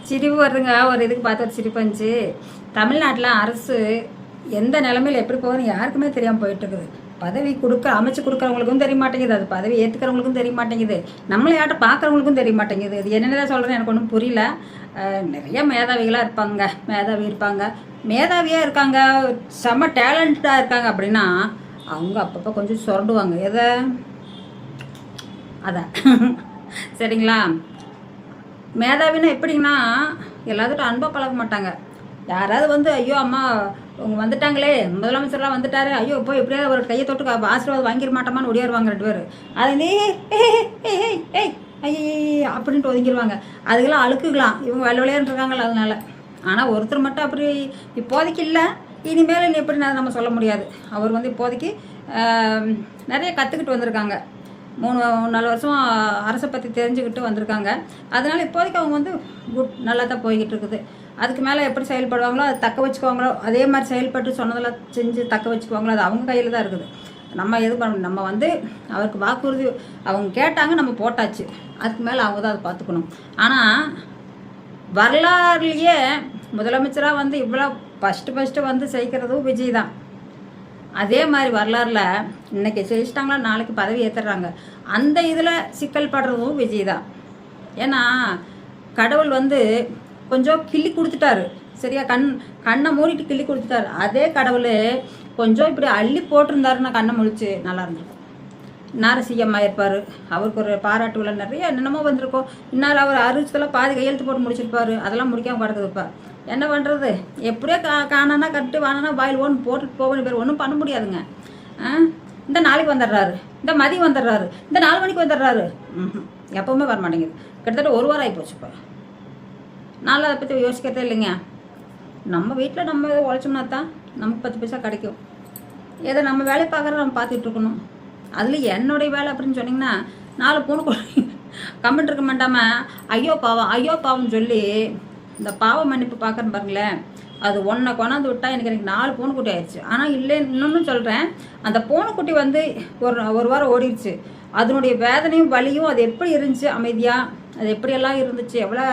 சிரிப்பு வருதுங்க. ஒரு இதுக்கு பார்த்து ஒரு சிரிப்பு வந்துச்சு. தமிழ்நாட்டில் அரசு எந்த நிலைமையில் எப்படி போகுதுன்னு யாருக்குமே தெரியாமல் போயிட்டுருக்குது. பதவி அமைச்சு கொடுக்குறவங்களுக்கும் தெரிய மாட்டேங்குது, அது பதவி ஏற்றுக்கிறவங்களுக்கும் தெரிய மாட்டேங்குது, நம்மளை யார்ட்ட பார்க்குறவங்களுக்கும் தெரிய மாட்டேங்குது. இது என்னென்ன சொல்கிறேன்னு எனக்கு ஒன்றும் புரியல. நிறைய மேதாவிகளாக இருப்பாங்க, மேதாவியாக இருக்காங்க, செம்ம டேலண்ட்டாக இருக்காங்க அப்படின்னா அவங்க அப்பப்போ கொஞ்சம் சுரண்டுவாங்க. எதை அதான் சரிங்களா. மேதாவின்னா எப்படிங்கன்னா எல்லாத்துட்டும் அன்பாக பழக மாட்டாங்க. யாராவது ஐயோ அம்மா அவங்க வந்துட்டாங்களே, முதலமைச்சர்லாம் வந்துட்டாரு, ஐயோ இப்போ எப்படியாவது ஒரு கையை தொட்டு ஆசீர்வாதம் வாங்கிட மாட்டோமான்னு ஒடியாருவாங்க 2 பேர். அது ஏய் அப்படின்ட்டு ஒதுங்கிடுவாங்க. அதுக்கெல்லாம் அழுக்குக்கலாம், இவங்க விளையாண்டு இருக்காங்களா அதனால. ஆனால் ஒருத்தர் மட்டும் அப்படி இப்போதைக்கு இல்லை, இனிமேல் எப்படி நம்ம சொல்ல முடியாது. அவர் இப்போதைக்கு நிறைய கற்றுக்கிட்டு வந்திருக்காங்க. 3-4 வருஷம் அரசை பற்றி தெரிஞ்சுக்கிட்டு வந்திருக்காங்க. அதனால் இப்போதைக்கு அவங்க நல்லா தான் போய்கிட்டு இருக்குது. அதுக்கு மேலே எப்படி செயல்படுவாங்களோ அது தக்க வச்சுக்குவாங்களோ, அதே மாதிரி செயல்பட்டு சொன்னதெல்லாம் செஞ்சு தக்க வச்சுக்குவாங்களோ, அது அவங்க கையில் தான் இருக்குது. நம்ம எது பண்ண, நம்ம அவருக்கு வாக்குறுதி அவங்க கேட்டாங்க, நம்ம போட்டாச்சு. அதுக்கு மேலே அவங்க தான் அதை பார்த்துக்கணும். ஆனால் வரலாறுலேயே முதலமைச்சராக இவ்வளோ ஃபஸ்ட்டு செய்கிறதும் விஜய் தான். அதே மாதிரி வரலாறுல இன்னைக்கு ஜெயிச்சிட்டாங்களா, நாளைக்கு பதவி ஏற்றுறாங்க. அந்த இதில் சிக்கல் படுறதும் விஜய் தான். ஏன்னா கடவுள் கொஞ்சம் கிள்ளி கொடுத்துட்டாரு, சரியா, கண்ணை மூடிட்டு கிள்ளி கொடுத்துட்டாரு. அதே கடவுள் கொஞ்சம் இப்படி அள்ளி போட்டிருந்தாருன்னா கண்ணை முழிச்சு நல்லா இருந்திருக்கும். இன்னார் சிஎம் ஆயிருப்பார், அவருக்கு ஒரு பாராட்டு விழா நிறைய என்னென்னமோ வந்திருக்கும். இன்னார் அவர் அறிவிச்சதெல்லாம் பாதி கையெழுத்து போட்டு முடிச்சிருப்பாரு, அதெல்லாம் முடிக்காமல் கிடக்குது. இப்போ என்ன பண்ணுறது, எப்படியோ காணானா கட்டு வாங்கினா வாயில் ஒன்று போட்டுட்டு போகணும். பேர் ஒன்றும் பண்ண முடியாதுங்க. இந்த நாளைக்கு வந்துடுறாரு, இந்த மதியம் வந்துடுறாரு, இந்த 4 மணிக்கு வந்துடுறாரு, எப்போவுமே வர மாட்டேங்குது. கிட்டத்தட்ட 1 வாரம் ஆகி போச்சு. இப்போ நானும் அதை பற்றி யோசிக்கிறதே இல்லைங்க. நம்ம வீட்டில் நம்ம உழைச்சோம்னா தான் நமக்கு 10 பைசா கிடைக்கும். ஏதோ நம்ம வேலையை பார்க்குறத நம்ம பார்த்துட்டு இருக்கணும். அதில் என்னுடைய வேலை அப்படின்னு சொன்னிங்கன்னா 4 பூனை கமெண்ட் இருக்க மாட்டாமல் ஐயோ பாவம்னு சொல்லி இந்த பாவ மன்னிப்பு பார்க்குறேன் பாருங்களேன், அது ஒன்றை கொண்டாந்து விட்டால் எனக்கு 4 பூனைக்குட்டி ஆயிடுச்சு. ஆனால் இல்லை, இன்னொன்று சொல்கிறேன், அந்த பூனைக்குட்டி ஒரு வாரம் ஓடிடுச்சு. அதனுடைய வேதனையும் வலியும் அது எப்படி இருந்துச்சு, அமைதியாக அது எப்படியெல்லாம் இருந்துச்சு, எவ்வளோ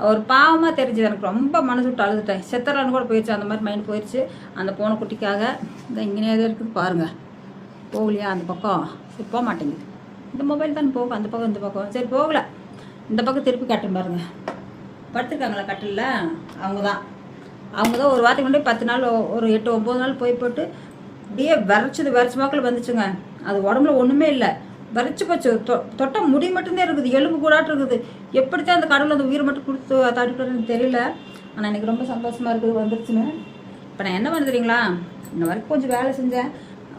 ஒரு பாவமாக தெரிஞ்சுது. எனக்கு ரொம்ப மனசு விட்டு அழுதுட்டேன். செத்தரான்னு கூட போயிடுச்சு, அந்த மாதிரி மைண்ட் போயிடுச்சு அந்த பூனைக்குட்டிக்காக. இந்த இங்கேயே தான் இருக்குது பாருங்கள், போகலையா அந்த பக்கம், சரி போக மாட்டேங்குது. இந்த மொபைல் தான் போகும், அந்த பக்கம் இந்த பக்கம், சரி போகலை, இந்த பக்கம் திருப்பி காட்டுன்னு பாருங்கள். படுத்துருக்காங்களா கட்டிலில், அவங்க தான் ஒரு வாரத்துக்கு முன்னாடி 10 நாள், ஒரு 8-9 நாள் போட்டு அப்படியே விரைச்சி வாக்கில் வந்துச்சுங்க. அது உடம்புல ஒன்றுமே இல்லை, விரைச்சி போச்சு. தொட்ட முடி மட்டும்தான் இருக்குது, எலும்பு கூடாட்டு இருக்குது. எப்படித்தான் அந்த கடவுள் அந்த உயிரை மட்டும் கொடுத்து தாட்டிட்டு தெரியல. ஆனால் எனக்கு ரொம்ப சந்தோஷமாக இருக்குது வந்துருச்சுன்னு. இப்போ நான் என்ன பண்ணுறீங்களா, இன்ன வரைக்கும் கொஞ்சம் வேலை செஞ்சேன்,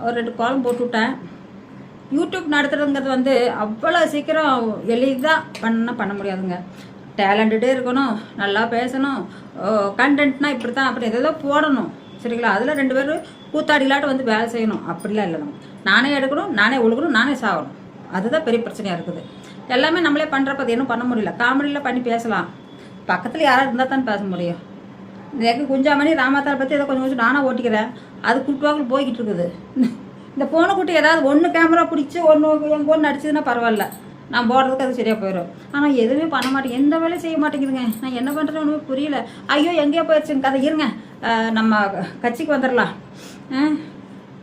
ஒரு 2 கோலம் போட்டு விட்டேன். யூடியூப் நடத்துறதுங்கிறது அவ்வளோ சீக்கிரம் எளிதாக பண்ண முடியாதுங்க. டேலண்டடே இருக்கணும், நல்லா பேசணும், கண்டென்ட்னா இப்படி தான், அப்படி எதோ போடணும், சரிங்களா. அதில் 2 பேர் கூத்தாடிலாட்டு வேலை செய்யணும், அப்படிலாம் இல்லை. நானே எடுக்கணும், நானே ஒழுகணும், நானே சாகணும். அதுதான் பெரிய பிரச்சனையாக இருக்குது. எல்லாமே நம்மளே பண்ணுறப்ப அது இன்னும் பண்ண முடியல. காமெடியில் பண்ணி பேசலாம், பக்கத்தில் யாராவது இருந்தால் தான் பேச முடியும். எனக்கு குஞ்சாமணி ராமாத்தாரை பற்றி ஏதோ கொஞ்சம் நானாக ஓட்டிக்கிறேன், அது குட்டுவாக்கில் போய்கிட்டு இருக்குது. இந்த பூனைக்குட்டி ஏதாவது ஒன்று கேமரா பிடிச்சி எங்கள் ஒன்று அடிச்சதுன்னா பரவாயில்ல, நான் போடுறதுக்கு அது சரியாக போயிடும். ஆனால் எதுவுமே பண்ண மாட்டேங்க, எந்த வேலையும் செய்ய மாட்டேங்குதுங்க. நான் என்ன பண்ணுறேன்னு ஒன்றுமே புரியல. ஐயோ எங்கேயோ போயிடுச்சுங்க கதை. இருங்க, நம்ம கட்சிக்கு வந்துடலாம்.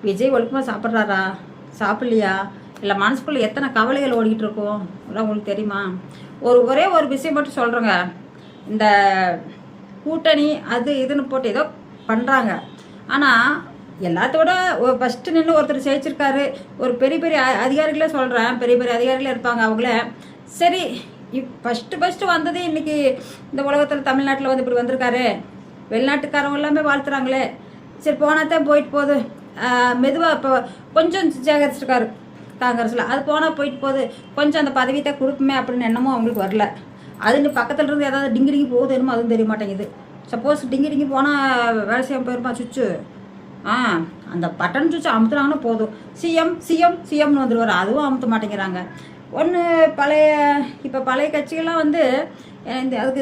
விஜய் ஒழுக்கமாக சாப்பிட்றாரா, சாப்பிட்லையா, இல்லை மனசுக்குள்ளே எத்தனை கவலைகள் ஓடிக்கிட்டு இருக்கோம் அதெல்லாம் உங்களுக்கு தெரியுமா? ஒரே ஒரு விஷயம் மட்டும் சொல்கிறேங்க. இந்த கூட்டணி அது இதுன்னு போட்டு ஏதோ பண்ணுறாங்க. ஆனால் எல்லாத்தோட ஃபஸ்ட்டு நின்று ஒருத்தர் ஜெயிச்சிருக்காரு. ஒரு பெரிய அதிகாரிகளே சொல்கிறேன், பெரிய அதிகாரிகளே இருப்பாங்க. அவங்கள சரி ஃபஸ்ட்டு வந்தது இன்றைக்கி இந்த உலகத்தில் தமிழ்நாட்டில் இப்படி வந்திருக்காரு, வெளிநாட்டுக்காரவங்க எல்லாமே வாழ்த்துறாங்களே, சரி போனாதான் போயிட்டு போகுது. மெதுவாக இப்போ கொஞ்சம் சேகரிச்சிருக்காரு காங்கிரஸில், அது போனால் போயிட்டு போகுது, கொஞ்சம் அந்த பதவி தான் கொடுக்குமே அப்படின்னு என்னமோ அவங்களுக்கு வரல. அது இன்னும் பக்கத்தில் இருந்து ஏதாவது டிங்கி போகுது என்னமோ அதுவும் தெரிய மாட்டேங்குது. சப்போஸ் டிங்கி போனால் வேலை செய்யாமல் போயிருப்பா சுவிட்சு, அந்த பட்டன் சுவிட்சு அமுத்துனாங்கன்னா போதும், சிஎம்னு வந்துடுவார். அதுவும் அமுத்த மாட்டேங்கிறாங்க. ஒன்று இப்போ பழைய கட்சிகள்லாம்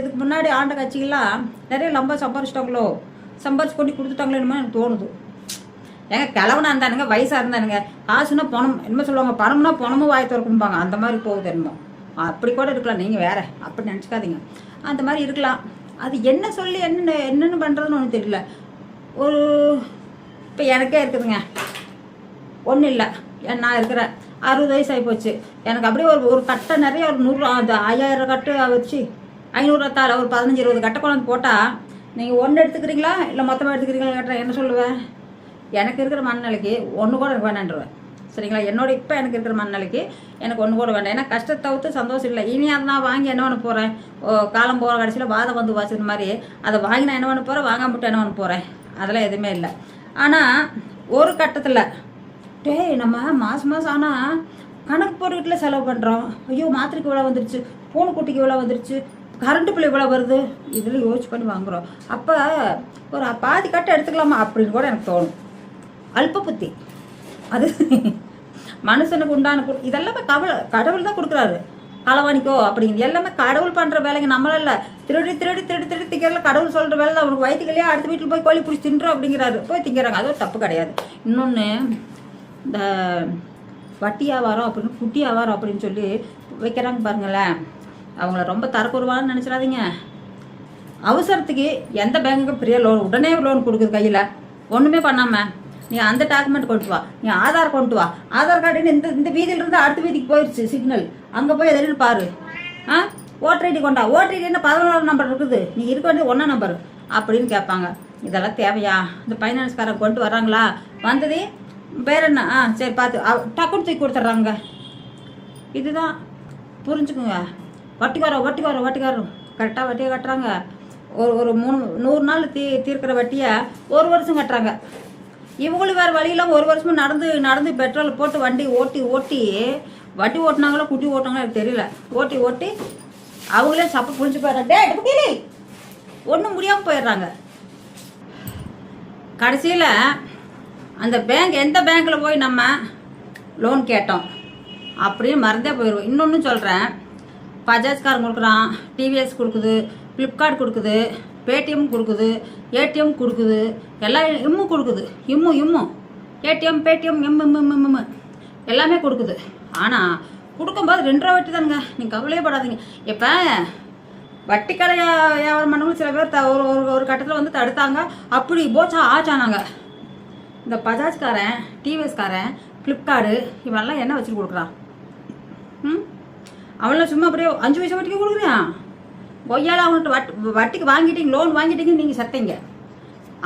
இதுக்கு முன்னாடி ஆண்ட கட்சிகள்லாம் நிறைய லம்பா சம்பாரிச்சு கொண்டு கொடுத்துட்டாங்களோ என்னமோ எனக்கு தோணுது. ஏங்க கிழவனா இருந்தானுங்க, வயசாக இருந்தானுங்க, காசுனா பணம் என்னமோ சொல்லுவாங்க, பணம்னா பணமும் வாய் திறக்கும்பாங்க, அந்த மாதிரி போகுது என்னமோ. அப்படி கூட இருக்கலாம், நீங்கள் வேற அப்படி நினச்சிக்காதீங்க. அந்த மாதிரி இருக்கலாம். அது என்ன சொல்லி என்னென்னு பண்ணுறதுன்னு ஒன்றும் தெரியல. ஒரு இப்போ எனக்கே இருக்குதுங்க, ஒன்றும் இல்லை, நான் இருக்கிறேன் 60 வயசு ஆகி போச்சு. எனக்கு அப்படியே ஒரு கட்டை நிறைய ஒரு 100 அந்த 5000 கட்டு வச்சு 500 தாள் ஒரு 15-20 கட்டை கொண்டாந்து போட்டால் நீங்கள் ஒன்று எடுத்துக்கிறீங்களா இல்லை மொத்தமாக எடுத்துக்கிறீங்களா கேட்டால் என்ன சொல்லுவேன்? எனக்கு இருக்கிற மனநிலைக்கு ஒன்று கூட எனக்கு வேணான்றுவேன். சரிங்களா? என்னோட இப்போ எனக்கு இருக்கிற மனநிலைக்கு எனக்கு ஒன்று கூட வேண்டாம். ஏன்னா கஷ்டத்தை தவிர்த்து சந்தோஷம் இல்லை. இனி அதை நான் வாங்கி என்ன பண்ண போகிறேன்? காலம் போகிற கடைசியில் வாதம் வந்து வாசிக்கிற மாதிரி அதை வாங்கி நான் என்ன பண்ண போகிறேன், வாங்க மட்டும் என்ன பண்ண போகிறேன்? அதெல்லாம் எதுவுமே இல்லை. ஆனால் ஒரு கட்டத்தில் நம்ம மாதம் ஆனால் கணக்கு போட்டுக்கிட்டுல செலவு பண்ணுறோம். ஐயோ மாத்திரைக்கு இவ்வளோ வந்துருச்சு, பூனை குட்டிக்கு இவ்வளோ வந்துருச்சு, கரண்ட்டு பிள்ளை இவ்வளோ வருது, இதில் யோசிச்சு பண்ணி வாங்குகிறோம். அப்போ ஒரு பாதி கட்டை எடுத்துக்கலாமா அப்படின்னு கூட எனக்கு தோணும். அல்ப புத்தி அது மனுஷனுக்கு உண்டான இதெல்லாமே கடவுள் தான் கொடுக்குறாரு. களவாணிக்கோ அப்படிங்கிறது எல்லாமே கடவுள் பண்ணுற வேலைங்க, நம்மளால இல்லை. திருடி திங்கிறல கடவுள் சொல்கிற வேலை தான். அவனுக்கு வயிற்றுக்கலையே அடுத்த வீட்டில் போய் கோழி பிடிச்சி தின்றோம் அப்படிங்கிறாரு, போய் திங்கிறாங்க. அதுவும் தப்பு கிடையாது. இன்னொன்று, இந்த வட்டி வியாபாரம் அப்படின்னு குட்டி வியாபாரம் அப்படின்னு சொல்லி வைக்கிறாங்க பாருங்களேன், அவங்கள ரொம்ப தரக்குறைவான்னு நினச்சிடாதீங்க. அவசரத்துக்கு எந்த பேங்குக்கு பெரிய லோன் உடனே லோன் கொடுக்குது கையில், ஒன்றுமே பண்ணாமல் நீ அந்த டாக்குமெண்ட் கொண்டு வா, நீ ஆதார் கொண்டு வா, ஆதார் கார்டுன்னு இந்த வீதியிலிருந்து அடுத்த வீதிக்கு போயிடுச்சு சிக்னல், அங்கே போய் எதிரில் பாரு. ஓட்டர் ஐடி கொண்டா, ஓட்டர் ஐடி என்ன 11 நம்பர் இருக்குது, நீ இருக்க வேண்டியது 1 நம்பர் அப்படின்னு கேட்பாங்க. இதெல்லாம் தேவையா? இந்த ஃபைனான்ஸ்காரங்க கொண்டு வர்றாங்களா, வந்தது பேர் என்ன, சரி பார்த்து டக்குன்னு தூக்கி கொடுத்துட்றாங்க. இதுதான் புரிஞ்சுக்குங்க. வட்டிக்காரரும் கரெக்டாக வட்டியை கட்டுறாங்க. ஒரு 100 நாள் தீர்க்கிற வட்டியை 1 வருஷம் கட்டுறாங்க. இவங்களும் வேறு வழியெல்லாம் 1 வருஷமும் நடந்து பெட்ரோல் போட்டு வண்டி ஓட்டி வண்டி ஓட்டினாங்களோ குட்டி ஓட்டினாங்களோ எனக்கு தெரியல, ஓட்டி அவங்களே சப்ப புரிஞ்சு போயிடுறாங்க. ஒன்றும் முடியாமல் போயிடுறாங்க. கடைசியில் அந்த பேங்க் எந்த பேங்க்கில் போய் நம்ம லோன் கேட்டோம் அப்படின்னு மறந்தே போயிடுவோம். இன்னொன்று சொல்கிறேன், பஜாஜ்காரன் கொடுக்குறான், டிவிஎஸ் கொடுக்குது, ஃப்ளிப்கார்ட் கொடுக்குது, பேடிஎம் கொடுக்குது, ஏடிஎம் கொடுக்குது, எல்லாம் இம்மும் கொடுக்குது. இம்மு ஏடிஎம் பேடிஎம் எம் எல்லாமே கொடுக்குது. ஆனால் கொடுக்கும்போது 2 ரூபா வட்டி தானுங்க, நீங்கள் கவலையே படாதீங்க. இப்போ வட்டி கடை வியாபாரம் பண்ணவங்களும் சில பேர் ஒரு கட்டத்தில் வந்து தடுத்தாங்க, அப்படி போச்சா ஆச்சானாங்க. இந்த பஜாஜ்காரன், டிவிஎஸ்காரன், ஃப்ளிப்கார்டு இவெல்லாம் என்ன வச்சுட்டு கொடுக்குறான்? அவெல்லாம் சும்மா அப்படியே 5 பைசா வட்டிக்கு கொடுக்குறான். கொய்யால அவங்கள்ட்ட வட்டிக்கு வாங்கிட்டீங்க, லோன் வாங்கிட்டீங்கன்னு நீங்கள் சத்தீங்க.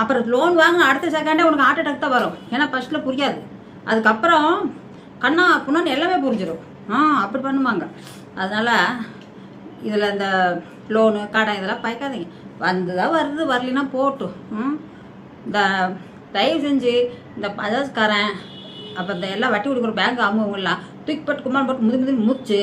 அப்புறம் லோன் வாங்கின அடுத்த செகண்டே உனக்கு ஹார்ட் அட்டாக் தான் வரும். ஏன்னா ஃபர்ஸ்ட்டில் புரியாது, அதுக்கப்புறம் கண்ணா புண்ணான்னு எல்லாமே புரிஞ்சிடும். அப்படி பண்ணுவாங்க. அதனால் இதில் இந்த லோனு கடை இதெல்லாம் பயக்காதீங்க. வந்துதான் வருது, வரலினா போட்டும். இந்த தயவு செஞ்சு இந்த பஜாஜ்காரன் அப்போ இந்த எல்லாம் வட்டி கொடுக்குற பேங்க் அவங்கலாம் தூக்கி போட்டு கும்மான் போட்டு முதுன்னு முச்சு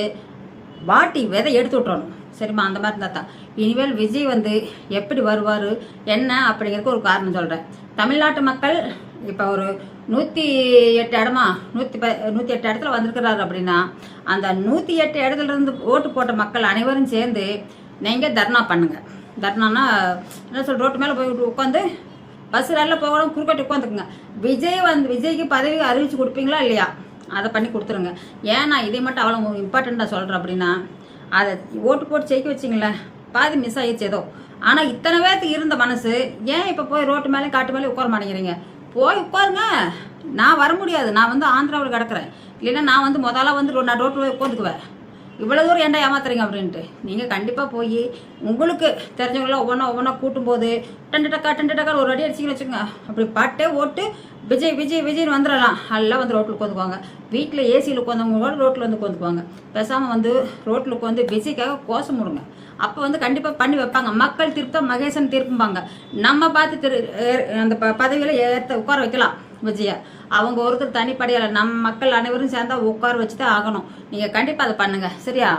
வாட்டி விதை எடுத்து விட்றணும். சரிம்மா? அந்த மாதிரி இருந்தால் தான். இனிமேல் விஜய் வந்து எப்படி வருவார் என்ன அப்படிங்கிறதுக்கு ஒரு காரணம் சொல்கிறேன். தமிழ்நாட்டு மக்கள் இப்போ ஒரு 108 இடமா 108 இடத்துல வந்திருக்கிறாரு அப்படின்னா, அந்த 108 இடத்துல இருந்து ஓட்டு போட்ட மக்கள் அனைவரும் சேர்ந்து நீங்கள் தர்ணா பண்ணுங்க. தர்ணான்னா என்ன சொல், ரோட்டு மேலே போய் உட்காந்து பஸ் ரயிலில் போகணும், குறுக்கட்டி உட்காந்துக்குங்க. விஜய்க்கு பதவி அறிவிச்சு கொடுப்பீங்களா இல்லையா? அதை பண்ணி கொடுத்துருங்க. ஏன்னா இதை மட்டும் அவ்வளோ இம்பார்ட்டண்ட்டாக சொல்கிறேன் அப்படின்னா, அதை ஓட்டு போட்டு ஜெயிக்க வச்சிங்களே, பாதி மிஸ் ஆகிடுச்சு ஏதோ. ஆனால் இத்தனை பேர்த்துக்கு இருந்த மனசு ஏன் இப்போ போய் ரோட்டு மேலே காட்டு மேலே உட்கார மாட்டேங்கிறீங்க? போய் உட்காருங்க. நான் வர முடியாது, நான் வந்து ஆந்திராவில் கிடக்கிறேன். இல்லைன்னா நான் வந்து முதல்ல வந்து நான் ரோட்டில் போய் உட்காந்துக்குவேன். இவ்வளோ தூரம் ஏன்டா ஏமாத்துறீங்க அப்படின்ட்டு. நீங்கள் கண்டிப்பாக போய் உங்களுக்கு தெரிஞ்சவங்களாம் ஒவ்வொன்றா கூட்டும்போது டெண்டு டக்கா ஒரு அடி அடிச்சிங்கன்னு வச்சுக்கோங்க, அப்படி பாட்டே ஓட்டு விஜய்னு வந்துடலாம். எல்லாம் வந்து ரோட்டில் உட்காந்துக்குவாங்க. வீட்டில் ஏசியில் உட்காந்தவங்க கூட ரோட்டில் வந்து உட்காந்துக்குவாங்க. பேசாமல் வந்து ரோட்டில் உட்காந்து விஜய்க்காக கோஷம் விடுங்க. அப்போ வந்து கண்டிப்பாக பண்ணி வைப்பாங்க. மக்கள் தீர்ப்பம் மகேசன் தீர்ப்பும்பாங்க. நம்ம பார்த்து அந்த பதவியில் உட்கார வைக்கலாம் விஜயா. அவங்க ஒருத்தர் தனிப்படையால் நம்ம மக்கள் அனைவரும் சேர்ந்தா உட்கார வச்சு தான் ஆகணும். நீங்கள் கண்டிப்பாக அதை பண்ணுங்கள். சரியா?